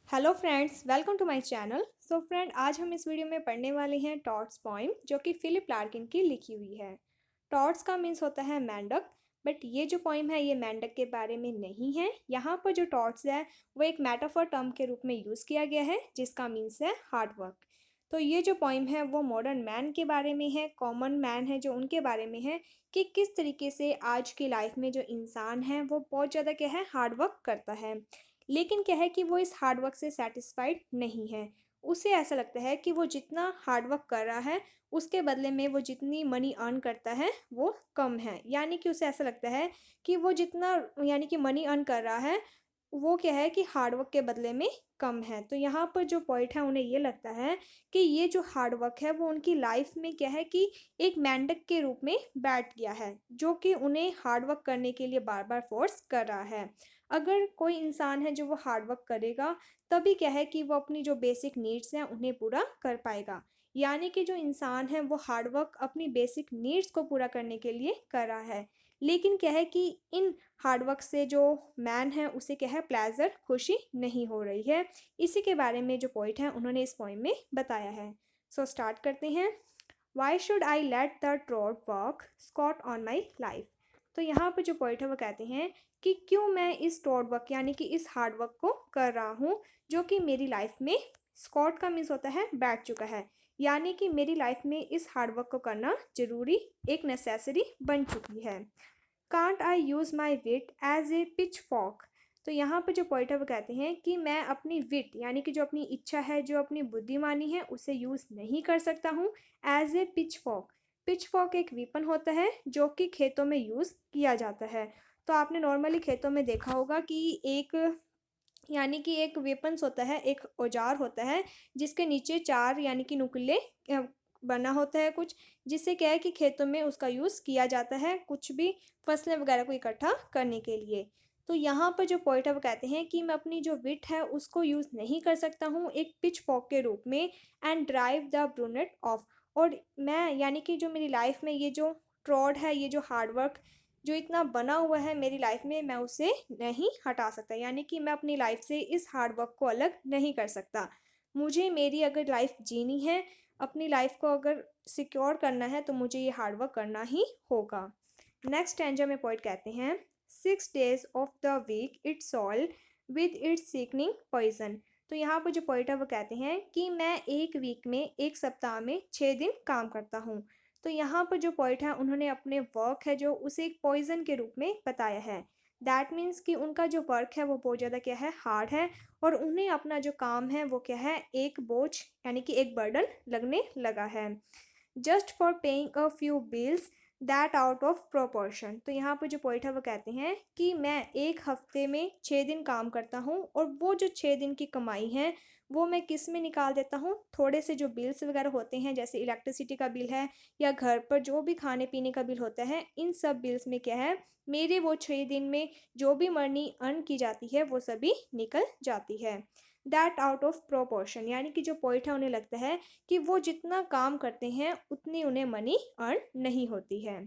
Hello friends, welcome to my channel. So friend, आज हम इस वीडियो में पढ़ने वाले हैं टॉट्स पोइम, जो कि फिलिप लार्किन की लिखी हुई है। टॉट्स का मीन्स होता है मेंढक, बट ये जो पोइम है ये मेंढक के बारे में नहीं है। यहाँ पर जो टॉट्स है वो एक मेटाफर टर्म के रूप में यूज़ किया गया है, जिसका मीन्स है हार्ड वर्क। तो ये जो पोइम है वो मॉडर्न मैन के बारे में है, कॉमन मैन है जो उनके बारे में है, कि किस तरीके से आज की लाइफ में जो इंसान है वो बहुत ज़्यादा क्या है, हार्ड वर्क करता है। लेकिन क्या है कि वो इस हार्ड वर्क से सैटिस्फाइड नहीं है। उसे ऐसा लगता है कि वो जितना हार्ड वर्क कर रहा है, उसके बदले में वो जितनी मनी अर्न करता है वो कम है। यानी कि उसे ऐसा लगता है कि वो जितना यानी कि मनी अर्न कर रहा है, वो क्या है कि हार्ड वर्क के बदले में कम है। तो यहाँ पर जो पॉइंट है, उन्हें ये लगता है कि ये जो हार्ड वर्क है वो उनकी लाइफ में क्या है कि एक मेंढक के रूप में बैठ गया है, जो कि उन्हें हार्ड वर्क करने के लिए बार बार फोर्स कर रहा है। अगर कोई इंसान है जो वो हार्ड वर्क करेगा, तभी क्या है कि वो अपनी जो बेसिक नीड्स हैं उन्हें पूरा कर पाएगा। यानी कि जो इंसान है वो हार्ड वर्क अपनी बेसिक नीड्स को पूरा करने के लिए कर रहा है। लेकिन क्या है कि इन हार्ड वर्क से जो मैन है उसे क्या है, प्लेजर, खुशी नहीं हो रही है। इसी के बारे में जो पॉइंट है उन्होंने इस पोइम में बताया है। सो स्टार्ट करते हैं। Why should I let the ट्रॉड work squat on my life. तो यहाँ पर जो पॉइंट है वो कहते हैं कि क्यों मैं इस ट्रॉड वर्क यानी कि इस हार्ड वर्क को कर रहा हूँ, जो कि मेरी लाइफ में, स्कॉट का मीन्स होता है बैठ चुका है। यानी कि मेरी लाइफ में इस हार्ड वर्क को करना जरूरी, एक नेसेसरी बन चुकी है। Can't I use my wit as a pitchfork. तो यहाँ पर जो पॉइंट है वो कहते हैं कि मैं अपनी विट यानी कि जो अपनी इच्छा है, जो अपनी बुद्धिमानी है, उसे यूज़ नहीं कर सकता हूँ as a pitchfork. Pitchfork एक वीपन होता है जो कि खेतों में यूज़ किया जाता है। तो आपने नॉर्मली खेतों में देखा होगा कि एक यानी कि एक वेपन्स होता है, एक औजार होता है, जिसके नीचे चार यानी कि नुकीले बना होता है कुछ, जिससे क्या है कि खेतों में उसका यूज़ किया जाता है कुछ भी फसलें वगैरह को इकट्ठा करने के लिए। तो यहाँ पर जो पॉइंट है वो कहते हैं कि मैं अपनी जो विट है उसको यूज़ नहीं कर सकता हूँ एक पिच फॉक के रूप में, and drive the brunette of. और मैं यानी कि जो मेरी लाइफ में ये जो ट्रॉड है, ये जो हार्ड वर्क जो इतना बना हुआ है मेरी लाइफ में, मैं उसे नहीं हटा सकता। यानी कि मैं अपनी लाइफ से इस हार्ड वर्क को अलग नहीं कर सकता। मुझे मेरी अगर लाइफ जीनी है, अपनी लाइफ को अगर सिक्योर करना है, तो मुझे ये हार्ड वर्क करना ही होगा। नेक्स्ट स्टैंजा में पॉइंट कहते हैं, 6 days of the week it's all with its sickening poison. तो यहाँ पर जो पॉइंट है वो कहते हैं कि मैं एक वीक में, एक सप्ताह में 6 दिन काम करता हूँ। तो यहाँ पर जो पॉइंट है उन्होंने अपने वर्क है जो उसे एक पॉइजन के रूप में बताया है। दैट मीन्स कि उनका जो वर्क है वो बहुत ज़्यादा क्या है, हार्ड है। और उन्हें अपना जो काम है वो क्या है, एक बोझ यानी कि एक बर्डन लगने लगा है। Just for paying a few bills that out of proportion. तो यहाँ पर जो पॉइंट है वो कहते हैं कि मैं एक हफ्ते में 6 दिन काम करता हूँ, और वो जो 6 दिन की कमाई है वो मैं किस में निकाल देता हूँ, थोड़े से जो बिल्स वगैरह होते हैं, जैसे इलेक्ट्रिसिटी का बिल है या घर पर जो भी खाने पीने का बिल होता है, इन सब बिल्स में क्या है, मेरे वो 6 दिन में जो भी मनी अर्न की जाती है वो सभी निकल जाती है। दैट आउट ऑफ प्रोपोर्शन, यानी कि जो पॉइंट है उन्हें लगता है कि वो जितना काम करते हैं उतनी उन्हें मनी अर्न नहीं होती है।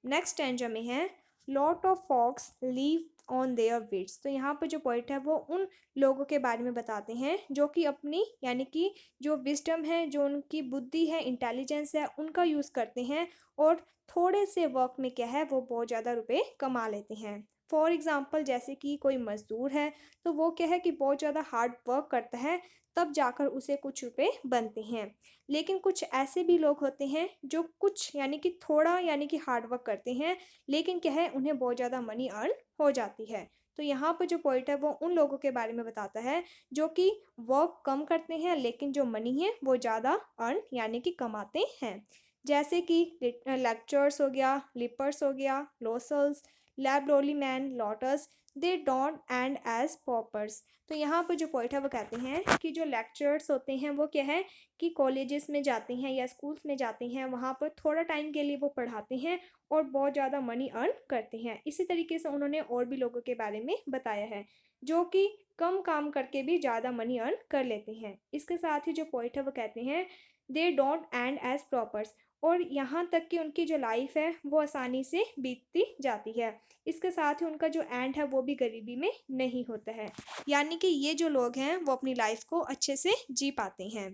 नेक्स्ट स्टैंजा में है, lot of folks live on their wits. तो यहाँ पर जो पॉइंट है वो उन लोगों के बारे में बताते हैं जो कि अपनी यानी कि जो विजडम है, जो उनकी बुद्धि है, इंटेलिजेंस है, उनका यूज़ करते हैं, और थोड़े से वर्क में क्या है वो बहुत ज़्यादा रुपए कमा लेते हैं। फॉर एग्ज़ाम्पल, जैसे कि कोई मज़दूर है, तो वो क्या है कि बहुत ज़्यादा हार्ड वर्क करता है, तब जाकर उसे कुछ रुपए बनते हैं। लेकिन कुछ ऐसे भी लोग होते हैं जो कुछ यानी कि थोड़ा यानी कि हार्ड वर्क करते हैं, लेकिन क्या है, उन्हें बहुत ज़्यादा मनी अर्न हो जाती है। तो यहाँ पर जो पॉइंट है वो उन लोगों के बारे में बताता है जो कि वर्क कम करते हैं, लेकिन जो मनी है वो ज़्यादा अर्न यानी कि कमाते हैं। जैसे कि लेक्चर्स हो गया, लिपर्स हो गया, losels, loblolly man, louts, they don't end as paupers. तो यहाँ पर जो पॉइंट है वो कहते हैं कि जो लेक्चर्स होते हैं वो क्या है कि कॉलेजेस में जाते हैं या स्कूल्स में जाते हैं, वहाँ पर थोड़ा टाइम के लिए वो पढ़ाते हैं और बहुत ज़्यादा मनी अर्न करते हैं। इसी तरीके से उन्होंने और भी लोगों के बारे में बताया है जो कि कम काम करके भी ज़्यादा मनी अर्न कर लेते हैं। इसके साथ ही जो पॉइंट है वो कहते हैं, they don't end as paupers. और यहाँ तक कि उनकी जो लाइफ है वो आसानी से बीतती जाती है। इसके साथ ही उनका जो एंड है वो भी गरीबी में नहीं होता है। यानी कि ये जो लोग हैं वो अपनी लाइफ को अच्छे से जी पाते हैं।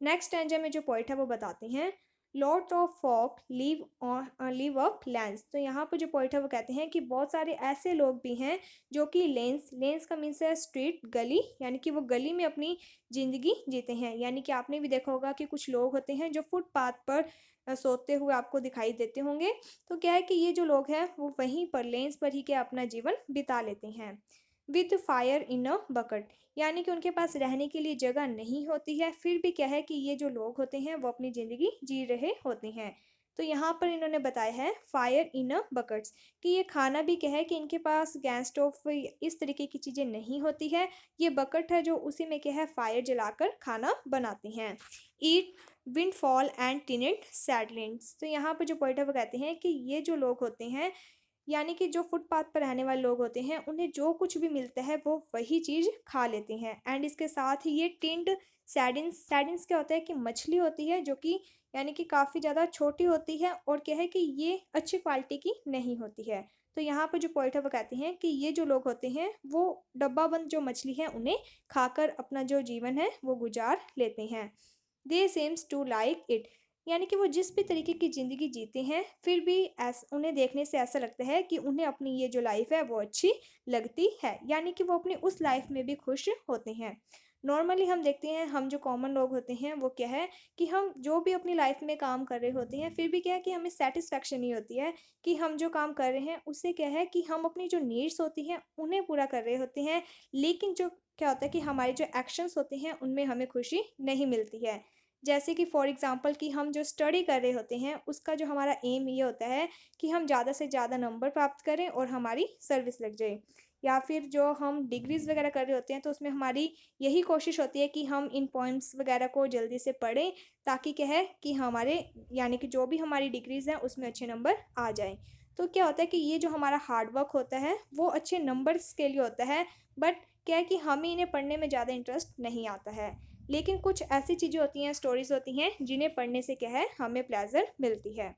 नेक्स्ट स्टैंजा में जो पोइट है वो बताते हैं, lot of folk live off lands. तो यहाँ पर जो पोइट है वो कहते हैं कि बहुत सारे ऐसे लोग भी हैं जो कि लेंस लेंस का मीन्स है स्ट्रीट, गली, यानी कि वो गली में अपनी ज़िंदगी जीते हैं। यानी कि आपने भी देखा होगा कि कुछ लोग होते हैं जो फुटपाथ पर सोते हुए आपको दिखाई देते होंगे। तो क्या है कि ये जो लोग हैं वो वहीं पर लेंस पर ही क्या अपना जीवन बिता लेते हैं। With fire in a bucket, यानी कि उनके पास रहने के लिए जगह नहीं होती है, फिर भी क्या है कि ये जो लोग होते हैं वो अपनी ज़िंदगी जी रहे होते हैं। तो यहाँ पर इन्होंने बताया है फायर इन अ बकेट्स, कि ये खाना भी क्या है कि इनके पास गैस स्टोव इस तरीके की चीज़ें नहीं होती है। ये बकेट है जो उसी में क्या है फायर जलाकर खाना बनाते हैं। ईट विंडफॉल एंड टिनेंट सैडलेंड्स। तो यहाँ पर जो पॉइंट है वो कहते हैं कि ये जो लोग होते हैं, यानी कि जो फुटपाथ पर रहने वाले लोग होते हैं, उन्हें जो कुछ भी मिलता है वो वही चीज़ खा लेते हैं। एंड इसके साथ ही ये टिंड सैडिन्स, सैडिन्स क्या होता है कि मछली होती है जो कि यानी कि काफ़ी ज़्यादा छोटी होती है और क्या है कि ये अच्छी क्वालिटी की नहीं होती है। तो यहाँ पर जो पॉइंट है वो कहते हैं कि ये जो लोग होते हैं वो डब्बा बंद जो मछली है उन्हें खाकर अपना जो जीवन है वो गुजार लेते हैं। दे सेम्स टू लाइक इट, यानी कि वो जिस भी तरीके की ज़िंदगी जीते हैं फिर भी उन्हें देखने से ऐसा लगता है कि उन्हें अपनी ये जो लाइफ है वो अच्छी लगती है, यानी कि वो अपनी उस लाइफ में भी खुश होते हैं। नॉर्मली हम देखते हैं हम जो कॉमन लोग होते हैं वो क्या है कि हम जो भी अपनी लाइफ में काम कर रहे होते हैं फिर भी क्या है कि हमें सेटिस्फेक्शन नहीं होती है कि हम जो काम कर रहे हैं उससे क्या है कि हम अपनी जो नीड्स होती हैं उन्हें पूरा कर रहे होते हैं, लेकिन जो क्या होता है कि हमारे जो एक्शंस होते हैं उनमें हमें खुशी नहीं मिलती है। जैसे कि फॉर एग्ज़ाम्पल कि हम जो स्टडी कर रहे होते हैं उसका जो हमारा एम ये होता है कि हम ज़्यादा से ज़्यादा नंबर प्राप्त करें और हमारी सर्विस लग जाए। या फिर जो हम डिग्रीज़ वगैरह कर रहे होते हैं तो उसमें हमारी यही कोशिश होती है कि हम इन पॉइंट्स वगैरह को जल्दी से पढ़ें, ताकि क्या है कि हमारे यानी कि जो भी हमारी डिग्रीज़ हैं उसमें अच्छे नंबर आ जाएँ। तो क्या होता है कि ये जो हमारा हार्ड वर्क होता है वो अच्छे नंबर्स के लिए होता है, बट क्या है कि हमें इन्हें पढ़ने में ज़्यादा इंटरेस्ट नहीं आता है। लेकिन कुछ ऐसी चीज़ें होती हैं, स्टोरीज़ होती हैं जिन्हें पढ़ने से क्या है हमें प्लेज़र मिलती है।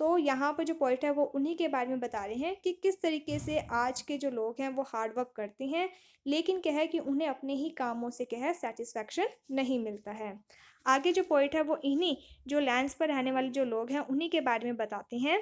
तो यहाँ पर जो पॉइंट है वो उन्हीं के बारे में बता रहे हैं कि किस तरीके से आज के जो लोग हैं वो हार्ड वर्क करते हैं, लेकिन क्या है कि उन्हें अपने ही कामों से क्या है सैटिस्फैक्शन नहीं मिलता है। आगे जो पॉइंट है वो इन्हीं जो लैंड्स पर रहने वाले जो लोग हैं उन्हीं के बारे में बताते हैं।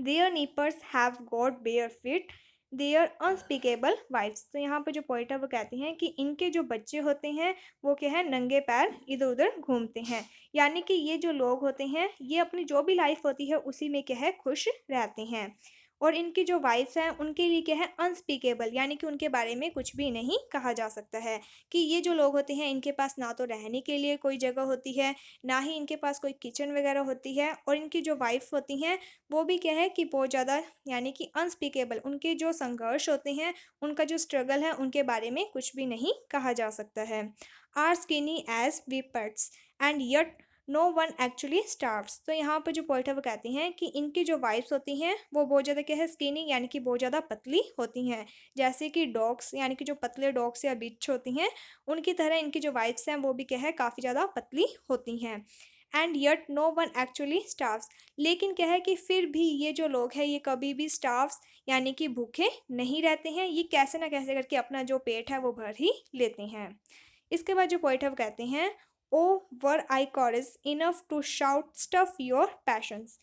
Their nippers have got bare feet their unspeakable wives. तो यहाँ पर जो पॉइंट है वो कहते हैं कि इनके जो बच्चे होते हैं वो क्या है नंगे पैर इधर उधर घूमते हैं। यानी कि ये जो लोग होते हैं ये अपनी जो भी लाइफ होती है उसी में क्या है खुश रहते हैं। और इनकी जो वाइफ्स हैं उनके लिए क्या है अनस्पीकेबल, यानी कि उनके बारे में कुछ भी नहीं कहा जा सकता है। कि ये जो लोग होते हैं इनके पास ना तो रहने के लिए कोई जगह होती है, ना ही इनके पास कोई किचन वगैरह होती है, और इनकी जो वाइफ होती हैं वो भी क्या है कि बहुत ज़्यादा यानी कि अनस्पीकेबल, उनके जो संघर्ष होते हैं, उनका जो स्ट्रगल है उनके बारे में कुछ भी नहीं कहा जा सकता है। Are skinny as whippets and yet no one actually starves. तो यहाँ पर जो पॉइंट है वो कहते हैं कि इनकी जो वाइफ्स होती हैं वो बहुत ज़्यादा क्या है स्किनी, यानी कि बहुत ज़्यादा पतली होती हैं। जैसे कि डॉग्स, यानी कि जो पतले डॉग्स या बिच होती हैं उनकी तरह इनकी जो वाइफ्स हैं वो भी क्या है काफ़ी ज़्यादा पतली होती हैं। And yet no one actually starves, लेकिन क्या है कि फिर भी ये जो लोग हैं ये कभी भी स्टार्व्स यानी कि भूखे नहीं रहते हैं। ये कैसे ना कैसे करके अपना जो पेट है वो भर ही लेते हैं। इसके बाद जो पॉइंट है वो कहते हैं, oh were I courage enough to shout stuff your pensions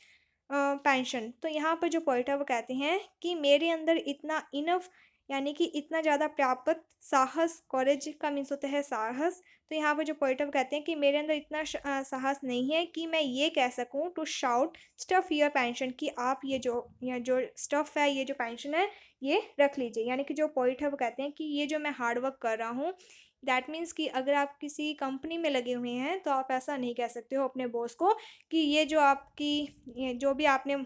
pension. तो यहाँ पर जो पॉइंट है वो कहते हैं कि मेरे अंदर इतना इनफ यानी कि इतना ज़्यादा प्राप्त साहस, कॉरेज का मीन्स होता है साहस। तो यहाँ पर जो पॉइंट है वो कहते हैं कि मेरे अंदर इतना साहस नहीं है कि मैं ये कह सकूँ to shout stuff your pension, कि आप ये जो स्टफ़ है, ये जो पेंशन है ये रख लीजिए। यानी कि जो पॉइंट है वो कहते हैं कि ये जो मैं हार्ड वर्क कर रहा हूँ, दैट मीन्स कि अगर आप किसी कंपनी में लगे हुए हैं तो आप ऐसा नहीं कह सकते हो अपने बॉस को कि ये जो भी आपने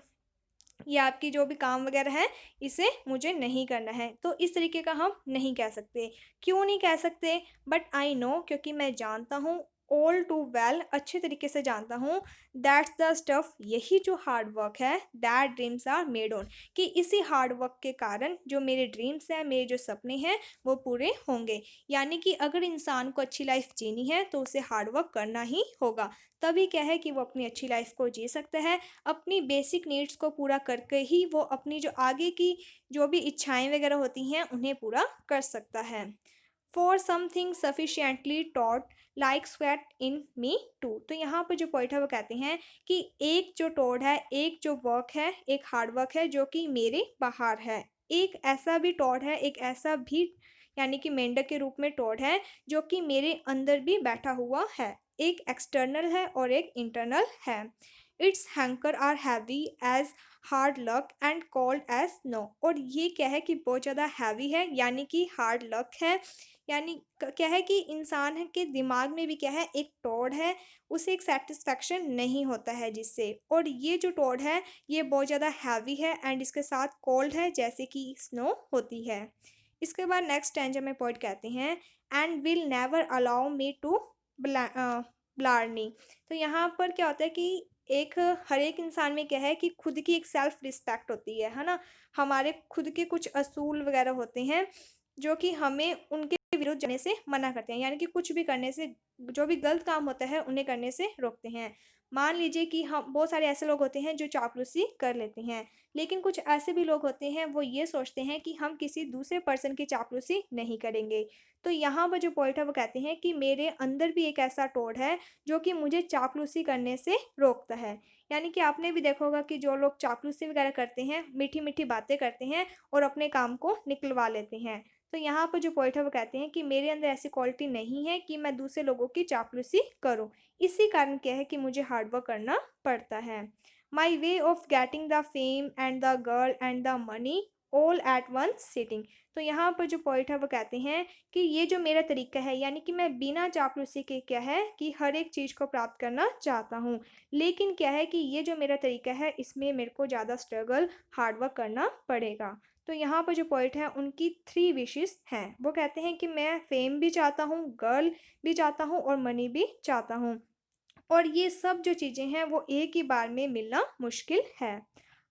ये आपकी जो भी काम वगैरह है इसे मुझे नहीं करना है। तो इस तरीके का हम नहीं कह सकते। क्यों नहीं कह सकते? बट आई नो, क्योंकि मैं जानता हूँ ऑल टू वेल, अच्छे तरीके से जानता हूँ, दैट्स द स्टफ, यही जो हार्ड वर्क है, that dreams are made on, कि इसी हार्ड वर्क के कारण जो मेरे ड्रीम्स हैं, मेरे जो सपने हैं वो पूरे होंगे। यानी कि अगर इंसान को अच्छी लाइफ जीनी है तो उसे हार्ड वर्क करना ही होगा, तभी क्या है कि वो अपनी अच्छी लाइफ को जी सकता है। अपनी बेसिक नीड्स को पूरा करके ही वो अपनी जो आगे की जो भी इच्छाएं वगैरह होती हैं उन्हें पूरा कर सकता है। For something sufficiently toad like squats in me too, तो यहाँ पर जो पॉइंट है वो कहते हैं कि एक जो टॉड है, एक जो वर्क है, एक हार्ड वर्क है जो कि मेरे बाहर है, एक ऐसा भी टॉड है, एक ऐसा भी यानी कि मेंढक के रूप में टॉड है जो कि मेरे अंदर भी बैठा हुआ है, एक एक्सटर्नल है और एक इंटरनल है। Its hunkers are heavy as hard luck and cold as snow, और ये क्या है कि बहुत ज़्यादा हैवी है यानी कि हार्ड लक है, यानी क्या है कि इंसान के दिमाग में भी क्या है, एक टॉड है, उसे एक सेटिस्फैक्शन नहीं होता है जिससे, और ये जो टॉड है ये बहुत ज़्यादा हैवी है एंड इसके साथ कोल्ड है जैसे कि स्नो होती है। इसके बाद नेक्स्ट स्टैंजा में पॉइंट कहते हैं and will never allow me to blarney, तो यहाँ पर क्या होता है कि एक हर एक इंसान में क्या है कि खुद की एक सेल्फ रिस्पेक्ट होती है ना, हमारे खुद के कुछ असूल वगैरह होते हैं जो कि हमें उनके विरुद्ध जाने से मना करते हैं, यानी कि कुछ भी करने से, जो भी गलत काम होता है उन्हें करने से रोकते हैं। मान लीजिए कि हम बहुत सारे ऐसे लोग होते हैं जो चापलूसी कर लेते हैं, लेकिन कुछ ऐसे भी लोग होते हैं वो ये सोचते हैं कि हम किसी दूसरे पर्सन की चापलूसी नहीं करेंगे। तो यहाँ पर जो पॉइंट है वो कहते हैं कि मेरे अंदर भी एक ऐसा टोड है जो कि मुझे चापलूसी करने से रोकता है। यानी कि आपने भी देखा होगा कि जो लोग चापलूसी वगैरह करते हैं, मीठी मीठी बातें करते हैं और अपने काम को निकलवा लेते हैं, तो यहाँ पर जो पॉइंट है वो कहते हैं कि मेरे अंदर ऐसी क्वालिटी नहीं है कि मैं दूसरे लोगों की चापलूसी करूँ। इसी कारण क्या है कि मुझे हार्ड वर्क करना पड़ता है। My way of getting the fame and the girl and the money all at one sitting, तो यहाँ पर जो पॉइंट है वो कहते हैं कि ये जो मेरा तरीका है, यानी कि मैं बिना चापलूसी के क्या है कि हर एक चीज़ को प्राप्त करना चाहता हूँ, लेकिन क्या है कि ये जो मेरा तरीका है इसमें मेरे को ज़्यादा स्ट्रगल हार्ड वर्क करना पड़ेगा। तो यहाँ पर जो पॉइंट है उनकी 3 विशेस हैं, वो कहते हैं कि मैं फेम भी चाहता हूँ, गर्ल भी चाहता हूँ और मनी भी चाहता हूँ, और ये सब जो चीज़ें हैं वो एक ही बार में मिलना मुश्किल है।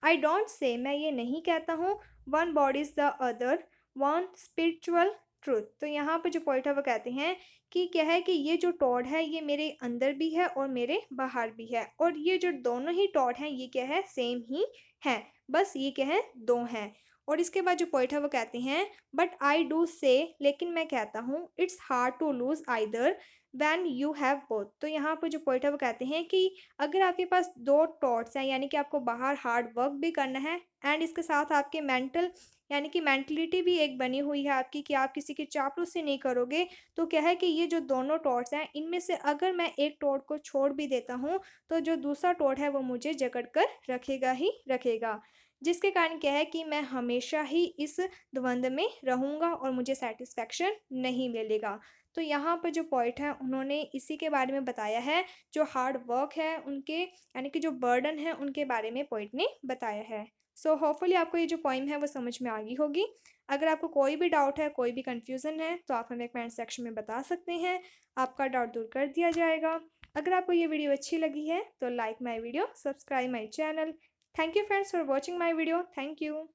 आई डोंट से, मैं ये नहीं कहता हूँ, one body is the other, one spiritual truth, तो यहाँ पर जो पॉइंट है वो कहते हैं कि क्या है कि ये जो टॉड है ये मेरे अंदर भी है और मेरे बाहर भी है, और ये जो दोनों ही टॉड हैं ये क्या है, सेम ही है, बस ये क्या है, दो हैं। और इसके बाद जो पॉइंट है वो कहते हैं बट आई डू से, लेकिन मैं कहता हूँ, it's hard to lose either when you have both, तो यहाँ पर जो पॉइंट है वो कहते हैं कि अगर आपके पास दो टॉट्स हैं, यानी कि आपको बाहर हार्ड वर्क भी करना है एंड इसके साथ आपके मेंटल, यानी कि मेंटलिटी भी एक बनी हुई है आपकी कि आप किसी की चापलूसी नहीं करोगे, तो क्या है कि ये जो दोनों टॉट्स हैं इनमें से अगर मैं एक टॉट को छोड़ भी देता हूँ तो जो दूसरा टॉट है वो मुझे जकड़ कर रखेगा ही रखेगा, जिसके कारण क्या है कि मैं हमेशा ही इस द्वंद्व में रहूँगा और मुझे सेटिस्फैक्शन नहीं मिलेगा। तो यहाँ पर जो पॉइंट है उन्होंने इसी के बारे में बताया है, जो हार्ड वर्क है उनके, यानी कि जो बर्डन है उनके बारे में पॉइंट ने बताया है। सो होपफुली आपको ये जो पॉइंट है वो समझ में आ गई होगी। अगर आपको कोई भी डाउट है, कोई भी कन्फ्यूज़न है तो आप हमें कमेंट सेक्शन में बता सकते हैं, आपका डाउट दूर कर दिया जाएगा। अगर आपको ये वीडियो अच्छी लगी है तो like my video, subscribe my channel. Thank you friends for watching my video. Thank you.